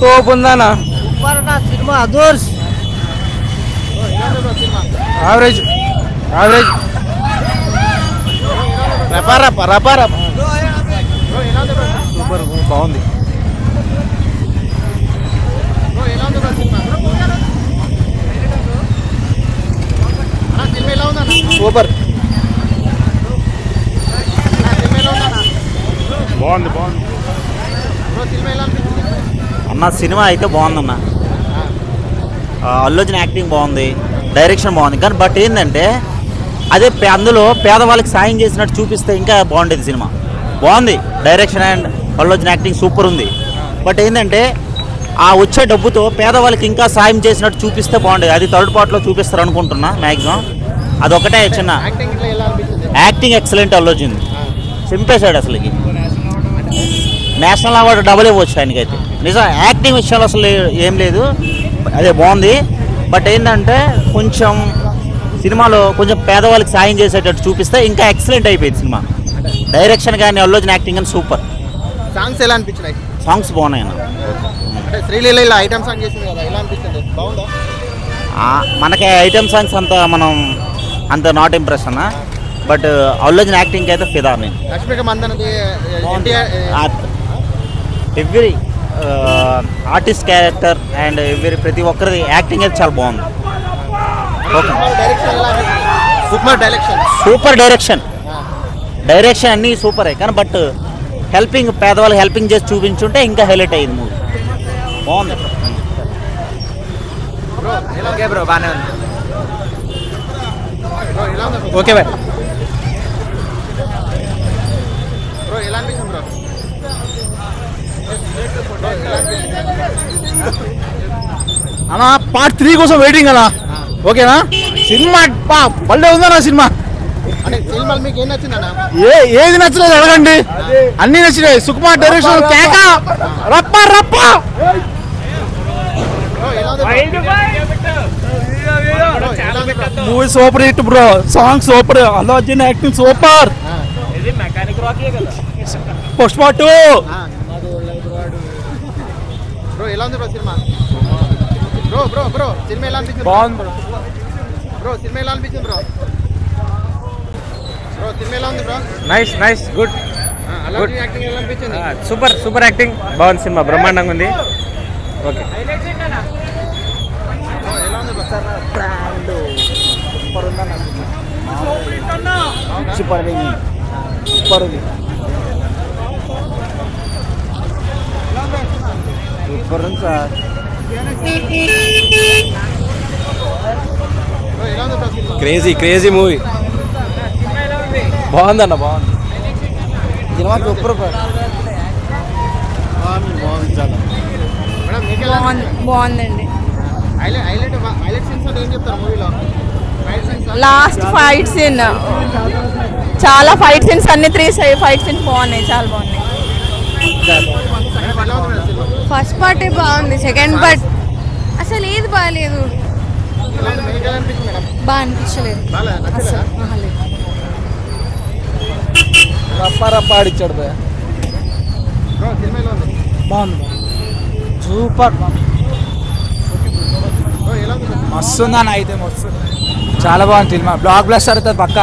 తోపుందనా cinema అదోర్స్ average average super బాగుంది. Super బాగుంది బాగుంది అన్న. సినిమా అయితే బాగుందన్న. అల్లు అర్జున్ యాక్టింగ్ బాగుంది, డైరెక్షన్ బాగుంది. కానీ బట్ ఏంటంటే అదే అందులో పేదవాళ్ళకి సాయం చేసినట్టు చూపిస్తే ఇంకా బాగుండేది. సినిమా బాగుంది, direction and Allu Arjun acting super ఉంది. బట్ ఏంటంటే ఆ వచ్చే డబ్బుతో పేదవాళ్ళకి ఇంకా సాయం చేసినట్టు చూపిస్తే బాగుండేది. అది థర్డ్ పార్ట్లో చూపిస్తారు అనుకుంటున్నా మ్యాక్సిమం. అదొకటే చిన్న యాక్టింగ్ ఎక్సలెంట్. అల్లు అర్జున్ చింపేశాడు అసలుకి. నేషనల్ అవార్డు డబుల్ ఇవ్వచ్చు ఆయనకైతే. నిజం యాక్టింగ్ విషయాలు అసలు ఏం లేదు, అదే బాగుంది. బట్ ఏంటంటే కొంచెం సినిమాలో కొంచెం పేదవాళ్ళకి సాయం చేసేటట్టు చూపిస్తే ఇంకా ఎక్సలెంట్ అయిపోయింది సినిమా. డైరెక్షన్ కానీ అల్లు అర్జున్ యాక్టింగ్ కానీ సూపర్. సాంగ్స్ ఎలా అనిపించినాయి? సాంగ్స్ బాగున్నాయి అన్న. అంటే శ్రీలీల ఇలా ఐటమ్ సాంగ్ చేసింది కదా, ఎలా అనిపిస్తుంది? బాగుందా? మనకి ఐటమ్ సాంగ్స్ అంత not impression. But Allu Arjun acting అయితే ఫిదా. నేను లక్ష్మిక మందనది every artist character and every ప్రతి ఒక్కరిది యాక్టింగ్ అయితే చాలా బాగుంది. Super direction. Super direction, direction అన్నీ సూపరే. కానీ బట్ హెల్పింగ్ పేదవాళ్ళు హెల్పింగ్ చేసి చూపించుంటే ఇంకా హైలైట్ అయ్యింది మూవీ. బాగుంది. ఓకే బ్రో బాగానే ఉంది. Okay bye bro. ఎలా అనిపించింది బ్రో? అన్నా పార్ట్ 3 కోసం వెయిటింగ్ అన్నా. ఓకేనా? సినిమా పల్లె ఉందన్నా సినిమా. అంటే సినిమాలు మీకు ఏం నచ్చిందన్నా? ఏది నచ్చలేదు అడగండి, అన్ని నచ్చినాయి. సుకుమార్ డైరెక్షన్ కేక రప్ప రప్ప. Movie super hit bro. Song super, Allu Arjun acting super. Pushpa 2 bro ఎలా ఉంది బ్రో సినిమా? బ్రో సినిమా ఎలా అనిపించింది? బాగుంది బ్రో. సినిమా ఎలా అనిపించింది బ్రో? సినిమా ఎలా ఉంది bro? Nice nice good. Allu Arjun acting ఎలా అనిపించింది? సూపర్ యాక్టింగ్ బాగుంది. సినిమా బ్రహ్మాండంగా ఉంది. ఓకే ఎలా ఉంది బ్రో? సూపర్ ఉందన్న. సూపర్ ఉంది. సూపర్ ఉంది సార్. Crazy movie. బాగుందన్న, బాగుంది సినిమా సూపర్. బాగుందండి. హైలైట్ సీన్స్ ఏం చెప్తారు మూవీలో? లాస్ట్ ఫైట్ సీన్, చాలా ఫైట్ సీన్స్ అన్ని 3 ఫైట్ సీన్స్ బాగున్నాయి, చాలా బాగున్నాయి. ఫస్ట్ పార్టే బాగుంది, సెకండ్ పార్ట్ అసలు ఏది బాగాలేదు, బాగా అనిపించలేదు. రప్ప ఆడిచ్చాడు. బాగుంది, సూపర్, మస్తు ఉందన్న. అయితే మస్తు చాలా బాగుంది సినిమా. బ్లాక్ బ్లస్టర్ అవుతుంది పక్క.